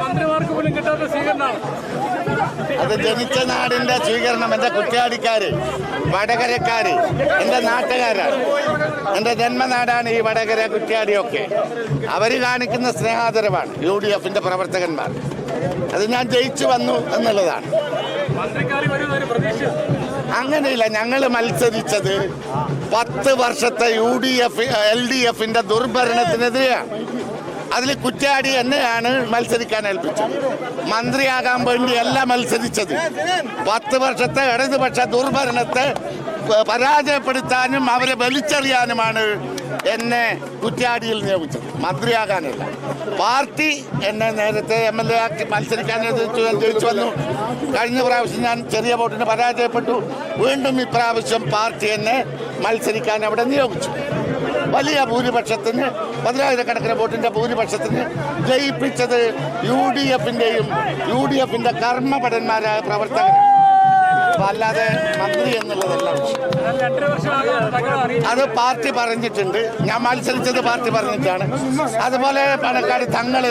മന്ത്രിമാർക്ക് പോലും കിട്ടാത്ത സ്വീകരണമാണ്. അത് ജനിച്ച നാടിന്റെ സ്വീകരണം. എൻ്റെ കുറ്റ്യാടിക്കാര്, വടകരക്കാര് എൻ്റെ നാട്ടുകാരാണ്. എൻ്റെ ജന്മനാടാണ് ഈ വടകര, കുറ്റ്യാടിയൊക്കെ. അവർ കാണിക്കുന്ന സ്നേഹാദരവാണ് UDF പ്രവർത്തകന്മാർ. അത് ഞാൻ ജയിച്ചു വന്നു എന്നുള്ളതാണ്. അങ്ങനെയില്ല, ഞങ്ങൾ മത്സരിച്ചത് 10 വർഷത്തെ LDF ദുർഭരണത്തിനെതിരെയാണ്. അതിൽ കുറ്റ്യാടി എന്നെയാണ് മത്സരിക്കാൻ ഏൽപ്പിച്ചത്. മന്ത്രിയാകാൻ വേണ്ടിയല്ല മത്സരിച്ചത്. 10 വർഷത്തെ ഇടതുപക്ഷ ദുർഭരണത്തെ പരാജയപ്പെടുത്താനും അവരെ വലിച്ചെറിയാനുമാണ് എന്നെ കുറ്റ്യാടിയിൽ നിയോഗിച്ചത്, മന്ത്രിയാകാനല്ല. പാർട്ടി എന്നെ നേരത്തെ MLA ആക്കി മത്സരിക്കാൻ ജയിച്ചു വന്നു. കഴിഞ്ഞ പ്രാവശ്യം ഞാൻ ചെറിയ വോട്ടിന് പരാജയപ്പെട്ടു. വീണ്ടും ഇപ്രാവശ്യം പാർട്ടി എന്നെ മത്സരിക്കാൻ അവിടെ നിയോഗിച്ചു. വലിയ ഭൂരിപക്ഷത്തിന്, 10,000-കണക്കിന് വോട്ടിൻ്റെ ഭൂരിപക്ഷത്തിന് ജയിപ്പിച്ചത് UDF കർമ്മപടന്മാരായ പ്രവർത്തകർ, അല്ലാതെ മന്ത്രി എന്നുള്ളതല്ല വിഷയം. അത് പാർട്ടി പറഞ്ഞിട്ടുണ്ട്. ഞാൻ മത്സരിച്ചത് പാർട്ടി പറഞ്ഞിട്ടാണ്. അതുപോലെ പാണക്കാട് തങ്ങൾ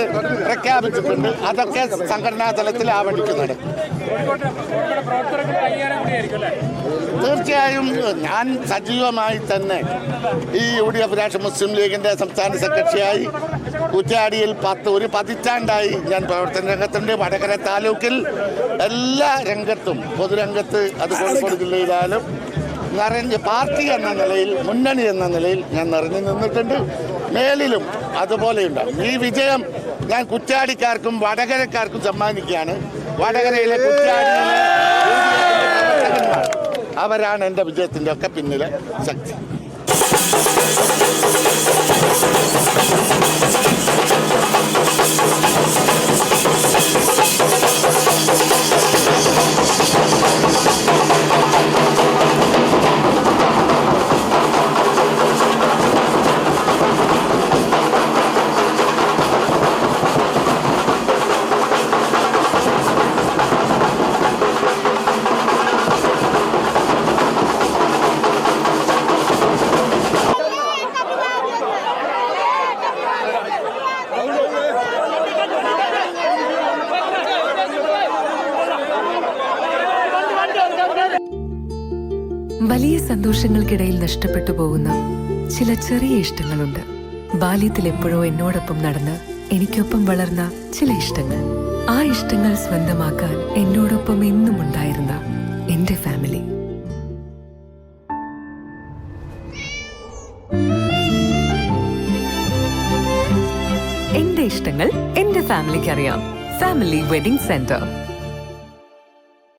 പ്രഖ്യാപിച്ചിട്ടുണ്ട്. അതൊക്കെ സംഘടനാ തലത്തിൽ ആവണിക്കുന്നത്. തീർച്ചയായും ഞാൻ സജീവമായി തന്നെ ഈ UDF മുസ്ലിം ലീഗിൻ്റെ സംസ്ഥാന സെക്രട്ടറിയായി കുറ്റ്യാടിയിൽ ഒരു പതിറ്റാണ്ടായി ഞാൻ പ്രവർത്തന രംഗത്തുണ്ട്. വടകര താലൂക്കിൽ എല്ലാ രംഗത്തും, പൊതുരംഗത്ത്, അത് കോഴിക്കോട് ജില്ലയിലായാലും പാർട്ടി എന്ന നിലയിൽ, മുന്നണി എന്ന നിലയിൽ ഞാൻ നിറഞ്ഞു നിന്നിട്ടുണ്ട്. മേലിലും അതുപോലെയുണ്ടാവും. ഈ വിജയം ഞാൻ കുറ്റ്യാടിക്കാർക്കും വടകരക്കാർക്കും സമ്മാനിക്കുകയാണ്. വടകരയിലെ കുറ്റ്യാടിയിലെ പ്രവർത്തകന്മാർ, അവരാണ് എൻ്റെ വിജയത്തിൻ്റെ ഒക്കെ പിന്നിലെ ശക്തി. വലിയ സന്തോഷങ്ങൾക്കിടയിൽ നഷ്ടപ്പെട്ടു പോകുന്ന ചില ചെറിയ ഇഷ്ടങ്ങളുണ്ട്. ബാല്യത്തിൽ എപ്പോഴോ എന്നോടൊപ്പം നടന്ന് എനിക്കൊപ്പം വളർന്ന ചില ഇഷ്ടങ്ങൾ. ആ ഇഷ്ടങ്ങൾ സ്വന്തമാക്കാൻ എന്നോടൊപ്പം എന്നും ഉണ്ടായിരുന്ന എന്റെ ഫാമിലി. എന്റെ ഇഷ്ടങ്ങൾ എന്റെ ഫാമിലിക്ക് അറിയാം. Family wedding centre.